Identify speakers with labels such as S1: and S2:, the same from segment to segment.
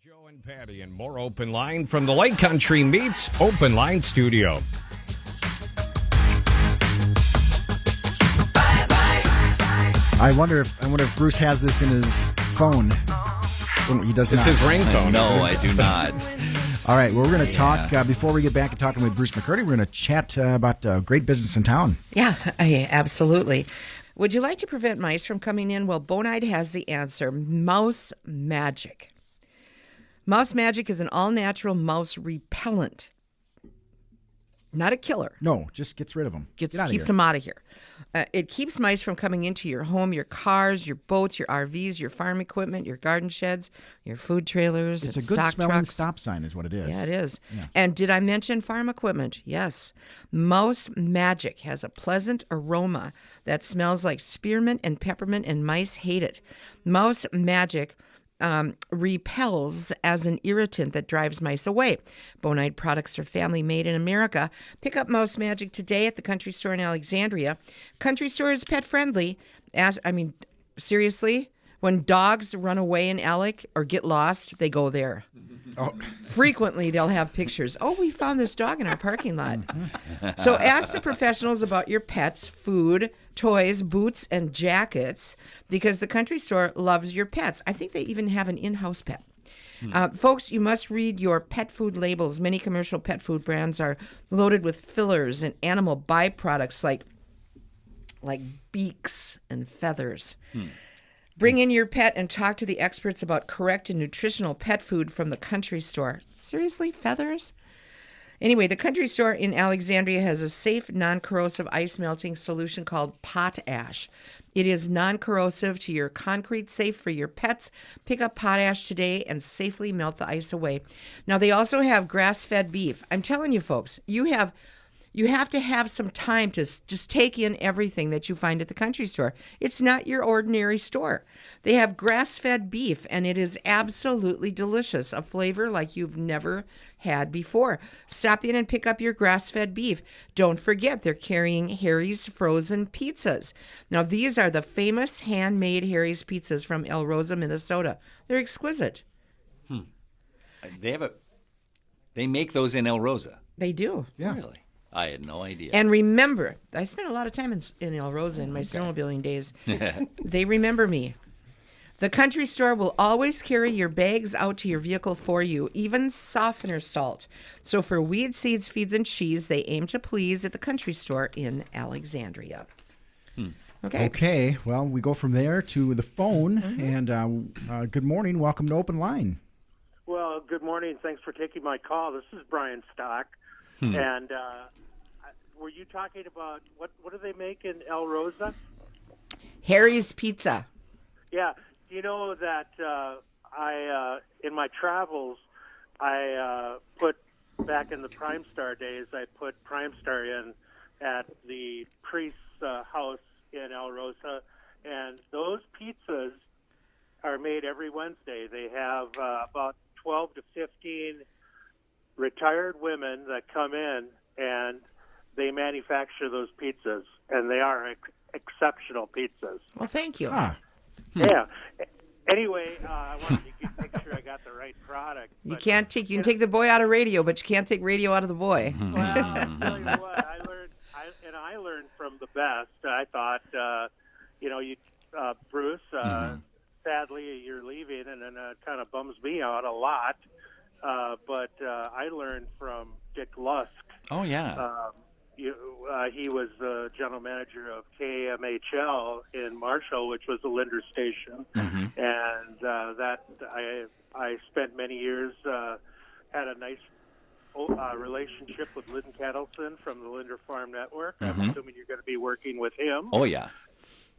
S1: Joe and Patty and more Open Line from the Lake Country Meets Open Line Studio.
S2: I wonder if Bruce has this in his phone. He does not.
S1: It's his ringtone.
S3: No, I do not.
S2: All right, well, we're going to talk, before we get back to talking with Bruce McKirdy, we're going to chat about great business in town.
S4: Yeah, absolutely. Would you like to prevent mice from coming in? Well, Bonide has the answer. Mouse Magic. Mouse Magic is an all-natural mouse repellent. Not a killer.
S2: No, just gets rid of them.
S4: Keeps them out of here. It keeps mice from coming into your home, your cars, your boats, your RVs, your farm equipment, your garden sheds, your food trailers,
S2: It's
S4: and
S2: a good
S4: stock
S2: smelling
S4: trucks.
S2: stop sign is what it is.
S4: Yeah, it is.
S2: Yeah.
S4: And did I mention farm equipment? Yes. Mouse Magic has a pleasant aroma that smells like spearmint and peppermint, and mice hate it. Mouse Magic repels as an irritant that drives mice away. Bonide products are family made in America. Pick up Mouse Magic today at the Country Store in Alexandria. Country Store is pet friendly. Seriously, when dogs run away in Alec or get lost, they go there.
S2: Oh.
S4: Frequently, they'll have pictures. Oh, we found this dog in our parking lot. So ask the professionals about your pets, food, toys, boots, and jackets, because the Country Store loves your pets. I think they even have an in-house pet. Folks, you must read your pet food labels. Many commercial pet food brands are loaded with fillers and animal byproducts like beaks and feathers. Bring in your pet and talk to the experts about correct and nutritional pet food from the Country Store. Seriously, feathers? Anyway, the Country Store in Alexandria has a safe, non-corrosive ice melting solution called Potash. It is non-corrosive to your concrete, safe for your pets. Pick up Potash today and safely melt the ice away. Now, they also have grass-fed beef. I'm telling you, folks, you have to have some time to just take in everything that you find at the Country Store. It's not your ordinary store. They have grass-fed beef, and it is absolutely delicious, a flavor like you've never had before. Stop in and pick up your grass-fed beef. Don't forget, they're carrying Harry's frozen pizzas. Now, these are the famous handmade Harry's pizzas from El Rosa, Minnesota. They're exquisite.
S3: They make those in El Rosa.
S4: They do.
S2: Yeah.
S3: Really? I had no idea.
S4: And remember, I spent a lot of time in El Rosa in my snowmobiling days. They remember me. The Country Store will always carry your bags out to your vehicle for you, even softener salt. So for weed, seeds, feeds, and cheese, they aim to please at the Country Store in Alexandria. Okay.
S2: Well, we go from there to the phone. And good morning. Welcome to Open Line.
S5: Well, good morning. Thanks for taking my call. This is Brian Stock. And were you talking about what do they make in El Rosa?
S4: Harry's Pizza.
S5: Yeah. Do you know that I in my travels, I put back in the Prime Star days, I put Prime Star in at the priest's house in El Rosa, and those pizzas are made every Wednesday. They have about 12 to 15 retired women that come in, and they manufacture those pizzas, and they are exceptional pizzas.
S4: Well, thank you.
S5: Yeah. Anyway, I wanted to make sure I got the right product.
S4: You can take the boy out of radio, but you can't take radio out of the boy.
S5: Well, I'll tell you what, I learned from the best. I thought, Bruce, sadly you're leaving, and it kind of bums me out a lot. But I learned from Dick Lusk.
S3: Oh, yeah.
S5: He was the general manager of KMHL in Marshall, which was a Linder station. And that I spent many years, had a nice relationship with Lynn Kettleson from the Linder Farm Network. I'm assuming you're going to be working with him.
S3: Oh, yeah.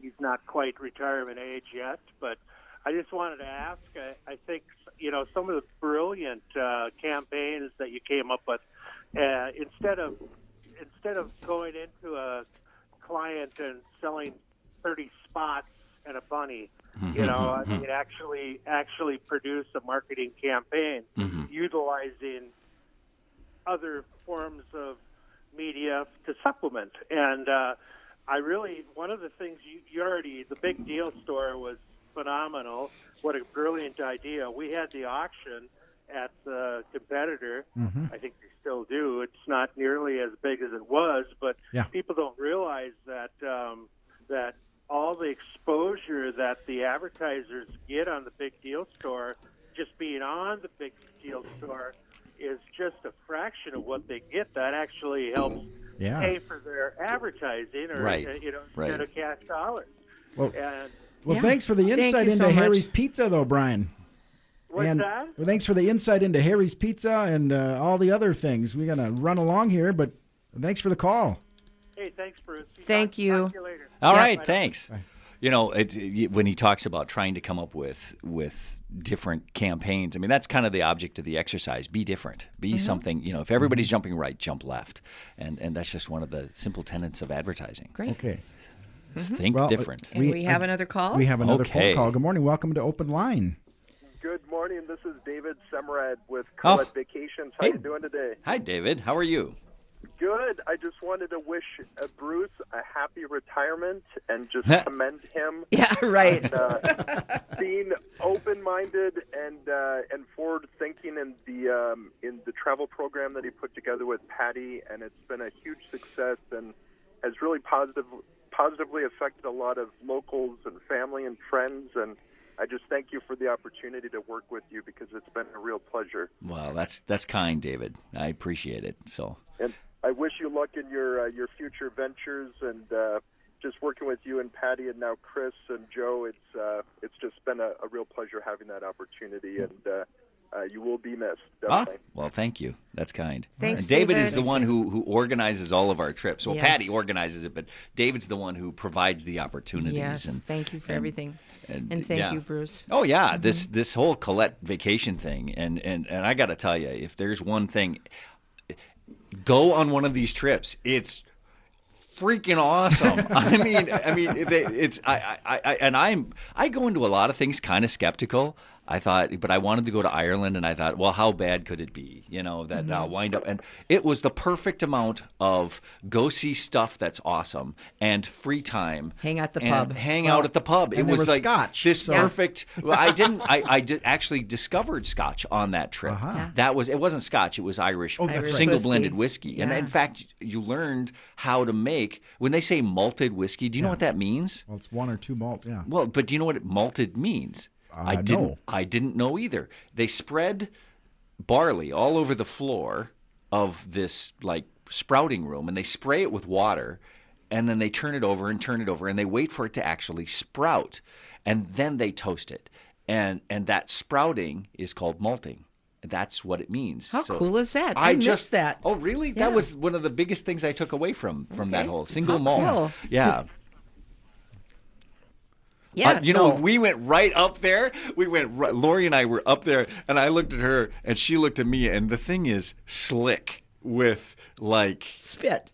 S5: He's not quite retirement age yet, but I just wanted to ask, I think, some of the brilliant campaigns that you came up with, instead of going into a client and selling 30 spots and a bunny, actually produce a marketing campaign utilizing other forms of media to supplement. And one of the things you already, the big deal store was phenomenal. What a brilliant idea. We had the auction at the competitor. I think they still do. It's not nearly as big as it was, but people don't realize that that all the exposure that the advertisers get on the Big Deal Store, just being on the Big Deal Store, is just a fraction of what they get. That actually helps pay for their advertising, or instead of cash dollars.
S2: Well, thanks for the insight into Harry's Pizza, though, Brian.
S5: What's that?
S2: Well, thanks for the insight into Harry's Pizza and all the other things. We're gonna run along here, but thanks for the call.
S5: Hey, thanks, Bruce.
S4: Thank you.
S5: Talk to you later.
S3: All right, thanks. You know, when he talks about trying to come up with different campaigns, I mean, that's kind of the object of the exercise. Be different. Be something, you know, if everybody's jumping right, jump left. And that's just one of the simple tenets of advertising.
S4: Great.
S2: Okay.
S3: Think different.
S4: And we have another call?
S2: We have another phone call. Good morning. Welcome to Open Line.
S6: Good morning. This is David Semrad with Collette Vacations. How you doing today?
S3: Hi, David. How are you?
S6: Good. I just wanted to wish Bruce a happy retirement and just commend him.
S4: Yeah, right.
S6: On, being open-minded and forward-thinking in the travel program that he put together with Patty, and it's been a huge success and has really positively affected a lot of locals and family and friends. And I just thank you for the opportunity to work with you because it's been a real pleasure.
S3: Well, that's kind, David. I appreciate it. So.
S6: And I wish you luck in your future ventures, and just working with you and Patty and now Chris and Joe. It's just been a real pleasure having that opportunity, and you will be missed. Definitely.
S3: Well, thank you. That's kind.
S4: Thanks,
S3: and David
S4: David.
S3: is the one who organizes all of our trips. Well,
S4: Yes.
S3: Patty organizes it, but David's the one who provides the opportunities.
S4: Yes,
S3: and,
S4: thank you for everything. And thank
S3: yeah.
S4: you, Bruce.
S3: Oh yeah, this whole Collette vacation thing, and I got to tell you, if there's one thing, go on one of these trips. It's freaking awesome. I mean, it's I go into a lot of things kind of skeptical. I thought, but I wanted to go to Ireland, and I thought, well, how bad could it be? You know, that I'll wind up. And it was the perfect amount of go see stuff that's awesome and free time.
S4: Hang out at the
S3: and
S4: pub.
S3: Hang out at the pub.
S2: And
S3: It
S2: there
S3: was
S2: was
S3: like
S2: scotch,
S3: this
S2: so-
S3: perfect. Well, I did actually discovered scotch on that trip.
S2: Uh-huh.
S3: That it wasn't scotch. It was Irish,
S2: that's right.
S3: single
S4: whiskey.
S3: blended whiskey. And
S4: Yeah.
S3: in fact, you learned how to make, when they say malted whiskey, do you know what that means?
S2: Well, it's 1 or 2 malt. Yeah.
S3: Well, but do you know what malted means?
S2: No.
S3: I didn't know either. They spread barley all over the floor of this like sprouting room, and they spray it with water, and then they turn it over, and they wait for it to actually sprout, and then they toast it, and that sprouting is called malting. That's what it means.
S4: How
S3: So
S4: cool is that? I missed that.
S3: Oh, really?
S4: Yeah.
S3: That was one of the biggest things I took away from that
S4: Okay.
S3: whole single
S4: How
S3: malt.
S4: cool.
S3: Yeah.
S4: Yeah,
S3: You know, we went right up there. Lori and I were up there, and I looked at her, and she looked at me, and the thing is slick with like
S4: spit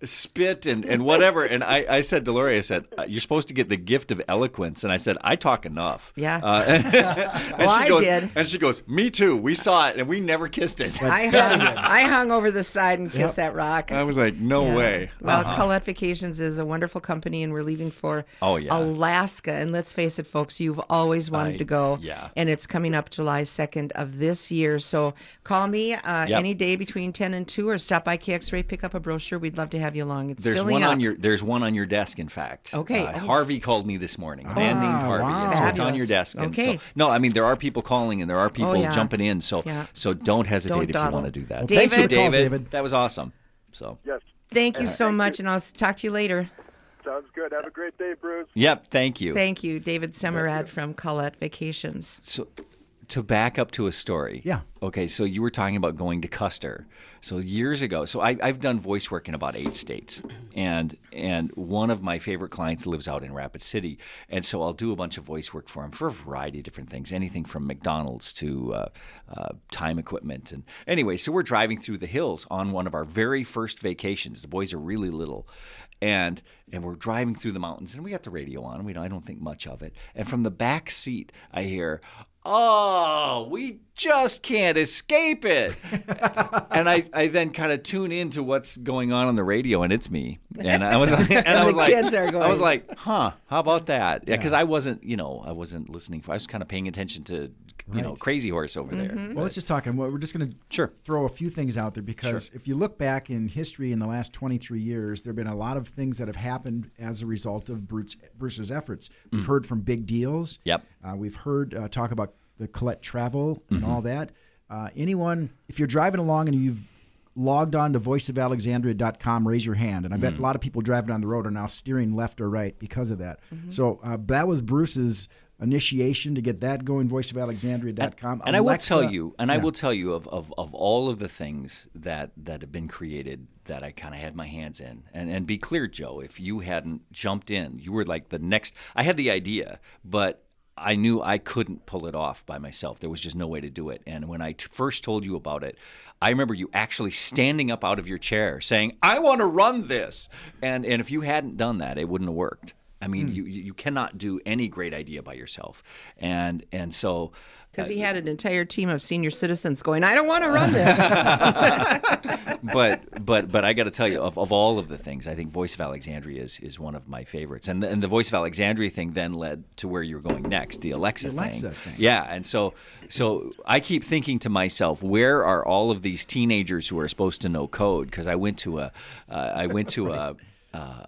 S3: and whatever. And I said to Lori, I said, you're supposed to get the gift of eloquence. And I said, I talk enough.
S4: Yeah.
S3: And
S4: Well, I
S3: goes,
S4: did.
S3: And she goes, me too. We saw it, and we never kissed it.
S4: I hung over the side and kissed that rock.
S3: I was like, no
S4: Yeah.
S3: way.
S4: Well, Collette Vacations is a wonderful company, and we're leaving for Alaska. And let's face it, folks, you've always wanted to go.
S3: Yeah.
S4: And it's coming up July 2nd of this year. So call me any day between 10 and 2, or stop by KXRA, pick up a brochure. We'd love to have you along. It's
S3: There's
S4: filling
S3: one
S4: up.
S3: there's one on your desk, in fact.
S4: Okay.
S3: Harvey called me this morning. A man named Harvey.
S2: wow.
S3: And so it's on
S4: Fabulous.
S3: your desk. And
S4: Okay.
S3: so, no, I mean, there are people calling, and there are people jumping in. So so don't hesitate
S4: Don't
S3: if you
S4: dawdle.
S3: want to do that.
S2: Well,
S3: Thanks
S2: thanks
S3: for
S2: for the call,
S3: David.
S2: David.
S3: That was awesome. So
S6: Yes.
S4: Thank you so
S6: Thank
S4: much,
S6: you.
S4: and I'll talk to you later.
S6: Sounds good. Have a great day, Bruce.
S3: yep, thank you.
S4: Thank you, David Semerad from Collette Vacations.
S3: So to back up to a story.
S2: Yeah.
S3: Okay, so you were talking about going to Custer. So years ago, so I've done voice work in about 8 states, and one of my favorite clients lives out in Rapid City, and so I'll do a bunch of voice work for him for a variety of different things, anything from McDonald's to time equipment. And anyway, so we're driving through the hills on one of our very first vacations. The boys are really little, and we're driving through the mountains, and we got the radio on. I don't think much of it, and from the back seat, I hear, "Oh, we just can't can't escape it. And I then kind of tune into what's going on the radio, and it's me. And I was,
S4: kids are going.
S3: I was like, huh, how about that? Yeah, because I wasn't listening. I was kind of paying attention to, Crazy Horse over there.
S2: Well, let's just talk. And we're just going to throw a few things out there because if you look back in history in the last 23 years, there have been a lot of things that have happened as a result of Bruce's efforts. We've heard from big deals.
S3: Yep.
S2: We've heard talk about the Colette travel and all that. Anyone, if you're driving along and you've logged on to voiceofalexandria.com, raise your hand. And I bet a lot of people driving down the road are now steering left or right because of that. So that was Bruce's initiation to get that going, voiceofalexandria.com.
S3: And Alexa, I will tell you of all of the things that have been created that I kind of had my hands in. And be clear, Joe, if you hadn't jumped in, you were like the next. I had the idea, but I knew I couldn't pull it off by myself. There was just no way to do it. And when I first told you about it, I remember you actually standing up out of your chair saying, I want to run this. And if you hadn't done that, it wouldn't have worked. I mean, you cannot do any great idea by yourself. And so...
S4: Because he had an entire team of senior citizens going, I don't want to run this.
S3: but I got to tell you, of all of the things, I think Voice of Alexandria is one of my favorites. And the Voice of Alexandria thing then led to where you're going next, the Alexa thing. Yeah, and so I keep thinking to myself, where are all of these teenagers who are supposed to know code? Because I went to a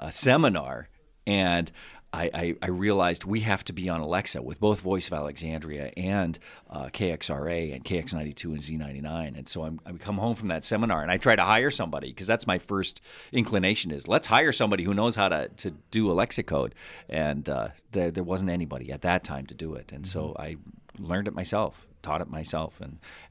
S3: seminar. And I realized we have to be on Alexa with both Voice of Alexandria and KXRA and KX92 and Z99. And so I come home from that seminar and I try to hire somebody because that's my first inclination is let's hire somebody who knows how to do Alexa code. And there wasn't anybody at that time to do it. And so I learned it myself. Taught it myself,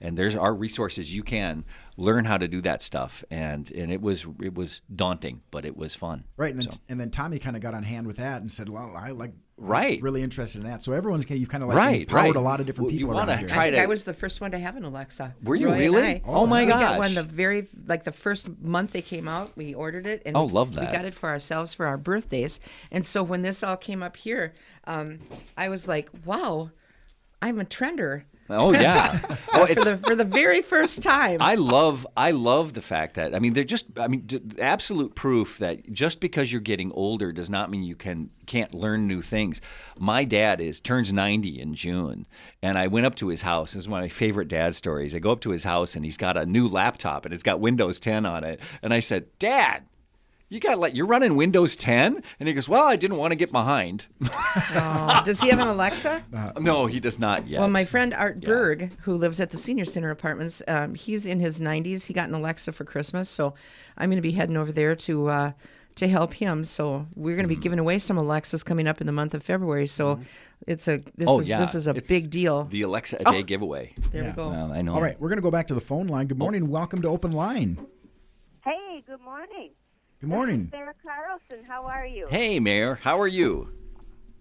S3: and there's our resources. You can learn how to do that stuff, and it was daunting, but it was fun.
S2: Right, and then Tommy kind of got on hand with that and said, "Well, I'm really interested in that." So you've kind of empowered a lot of different people.
S4: I think I was the first one to have an Alexa.
S3: Were you
S4: Roy
S3: really? Oh my gosh!
S4: We got one the first month they came out. We ordered it, and
S3: love that.
S4: We got it for ourselves for our birthdays. And so when this all came up here, I was like, "Wow, I'm a trender."
S3: Oh yeah! Oh,
S4: for the very first time.
S3: I love the fact that absolute proof that just because you're getting older does not mean you can't learn new things. My dad turns 90 in June, and I went up to his house. This is one of my favorite dad stories. I go up to his house, and he's got a new laptop, and it's got Windows 10 on it. And I said, "Dad, you're running Windows 10?" And he goes, "Well, I didn't want to get behind."
S4: Does he have an Alexa?
S3: No, he does not yet.
S4: Well, my friend Art Berg, who lives at the Senior Center Apartments, he's in his 90s. He got an Alexa for Christmas, so I'm going to be heading over there to help him. So we're going to be giving away some Alexas coming up in the month of February. So this is a big deal.
S3: The Alexa a day giveaway.
S4: There we go.
S3: Well, I know.
S2: All right, we're going to go back to the phone line. Good morning. Welcome to Open Line.
S7: Hey, good morning.
S2: Good morning.
S7: This is Sarah Carlson. How are you?
S3: Hey, Mayor. How are you?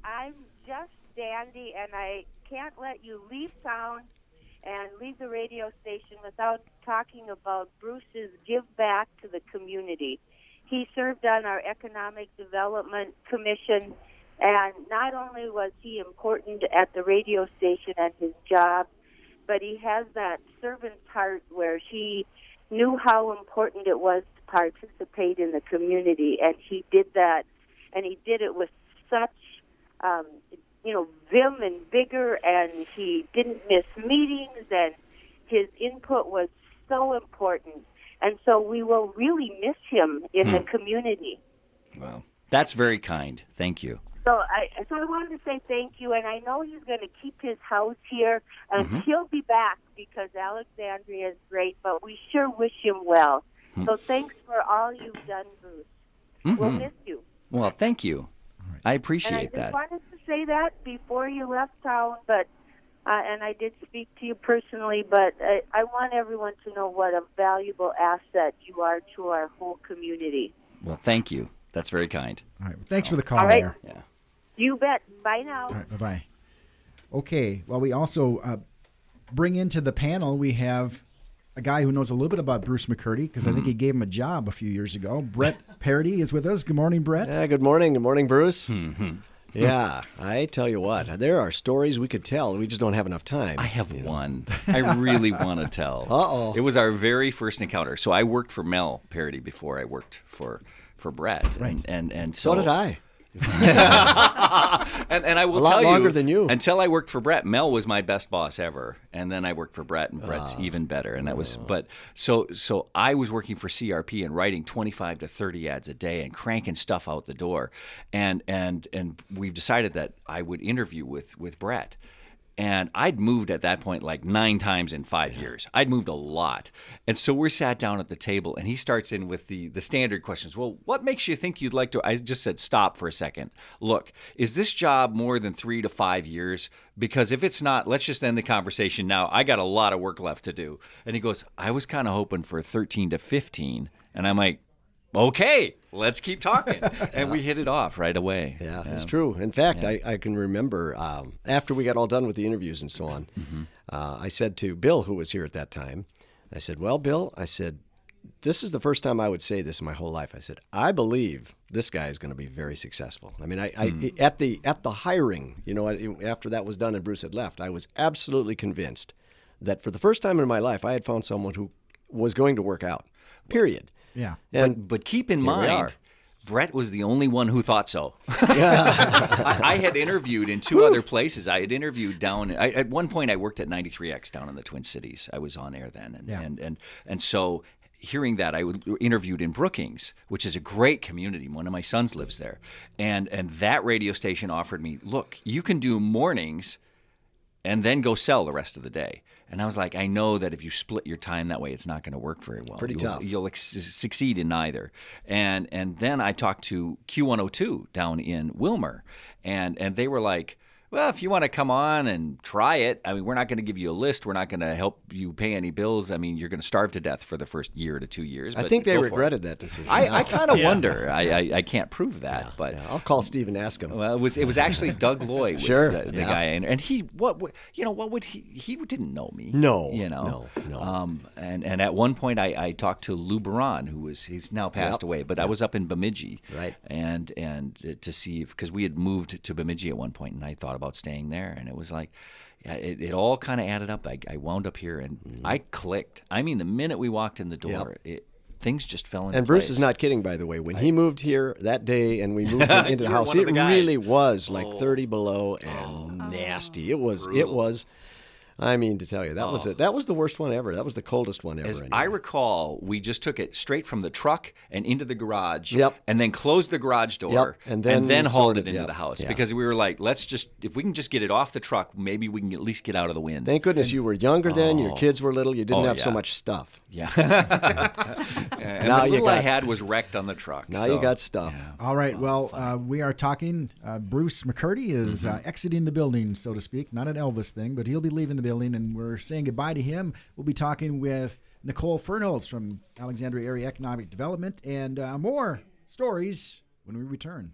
S7: I'm just dandy, and I can't let you leave town and leave the radio station without talking about Bruce's give back to the community. He served on our Economic Development Commission, and not only was he important at the radio station and his job, but he has that servant's heart where he knew how important it was to participate in the community, and he did that, and he did it with such, vim and vigor, and he didn't miss meetings, and his input was so important, and so we will really miss him in the community.
S3: Wow, that's very kind. Thank you.
S7: So I wanted to say thank you, and I know he's going to keep his house here, and he'll be back because Alexandria is great, but we sure wish him well. So thanks for all you've done, Bruce. We'll miss you.
S3: Well, thank you. I appreciate that.
S7: I just wanted to say that before you left town, but and I did speak to you personally, but I want everyone to know what a valuable asset you are to our whole community.
S3: Well, thank you. That's very kind.
S2: All right. Well, thanks for the call,
S7: all right.
S2: Mayor.
S3: Yeah.
S7: You bet. Bye now.
S2: All right. Bye-bye. Okay. Well, we also bring into the panel, we have a guy who knows a little bit about Bruce McKirdy because I think he gave him a job a few years ago. Brett Parody is with us. Good morning, Brett.
S8: Yeah, good morning. Good morning, Bruce. Yeah, I tell you what, there are stories we could tell. We just don't have enough time.
S3: I have one I really want to tell.
S8: Uh-oh.
S3: It was our very first encounter. So I worked for Mel Parody before I worked for Brett.
S2: Right.
S3: And
S8: So did I.
S3: and I will
S8: A lot
S3: tell you,
S8: longer than you.
S3: Until I worked for Brett, Mel was my best boss ever, and then I worked for Brett, and Brett's even better. And that was, but so I was working for CRP and writing 25 to 30 ads a day and cranking stuff out the door, and we've decided that I would interview with Brett. And I'd moved at that point like 9 times in 5 years. I'd moved a lot. And so we sat down at the table, and he starts in with the standard questions. Well, what makes you think you'd like to? I just said, stop for a second. Look, is this job more than 3 to 5 years? Because if it's not, let's just end the conversation now. I got a lot of work left to do. And he goes, I was kind of hoping for 13 to 15. And I'm like, okay, let's keep talking. And we hit it off right away.
S8: Yeah, it's true. In fact, I can remember after we got all done with the interviews and so on, I said to Bill, who was here at that time, I said, well, Bill, I said, this is the first time I would say this in my whole life. I said, I believe this guy is going to be very successful. I mean, I at the hiring, after that was done and Bruce had left, I was absolutely convinced that for the first time in my life, I had found someone who was going to work out, period.
S2: Yeah.
S8: And
S3: But keep in
S8: here we are.
S3: mind, Brett was the only one who thought so. I had interviewed in 2 other places. I had interviewed down at one point. I worked at 93X down in the Twin Cities. I was on air then, and so hearing that, I interviewed in Brookings, which is a great community. One of my sons lives there, and that radio station offered me, look, you can do mornings and then go sell the rest of the day. And I was like, I know that if you split your time that way, it's not going to work very well.
S8: Pretty tough.
S3: You'll succeed in neither. And then I talked to Q102 down in Wilmer, and they were like, well, if you want to come on and try it, I mean, we're not going to give you a list. We're not going to help you pay any bills. I mean, you're going to starve to death for the first year to 2 years.
S8: I
S3: But
S8: think they
S3: go for it.
S8: regretted that decision.
S3: I kind of wonder. I can't prove that, but
S8: I'll call Steve and ask him.
S3: well, it was actually Doug Loy was
S8: Sure,
S3: the guy, and he what would he didn't know me.
S8: No,
S3: no.
S8: no.
S3: And at one point I talked to Lou Baran, he's now passed away, but I was up in Bemidji,
S8: Right.
S3: and to see because we had moved to Bemidji at one point, and I thought about staying there, and it was like. Yeah, it all kind of added up. I wound up here, and I clicked. I mean, the minute we walked in the door, things just fell into
S8: And Bruce
S3: place.
S8: is not kidding, by the way. When he moved here that day and we moved him into the
S3: You were
S8: house,
S3: one of
S8: it
S3: the guys.
S8: really was like 30 below and nasty. It was. I mean, to tell you, that was it. That was the worst one ever. That was the coldest one ever.
S3: As
S8: anyway.
S3: I recall, we just took it straight from the truck and into the garage,
S8: Yep.
S3: and then closed the garage door,
S8: Yep. And then
S3: hauled
S8: sorted,
S3: it into
S8: yep.
S3: the house
S8: Yeah.
S3: because we were like, if we can just get it off the truck, maybe we can at least get out of the wind.
S8: Thank goodness you were younger then. Your kids were little. You didn't have so
S3: yeah.
S8: much stuff.
S3: Yeah. And
S8: Now
S3: the
S8: you
S3: little I
S8: got-
S3: had was wrecked on the truck.
S8: Now
S3: so-
S8: you got stuff.
S2: All right. Well, we are talking. Bruce McKirdy is exiting the building, so to speak. Not an Elvis thing, but he'll be leaving the building, and we're saying goodbye to him. We'll be talking with Nicole Fernholz from Alexandria Area Economic Development and more stories when we return.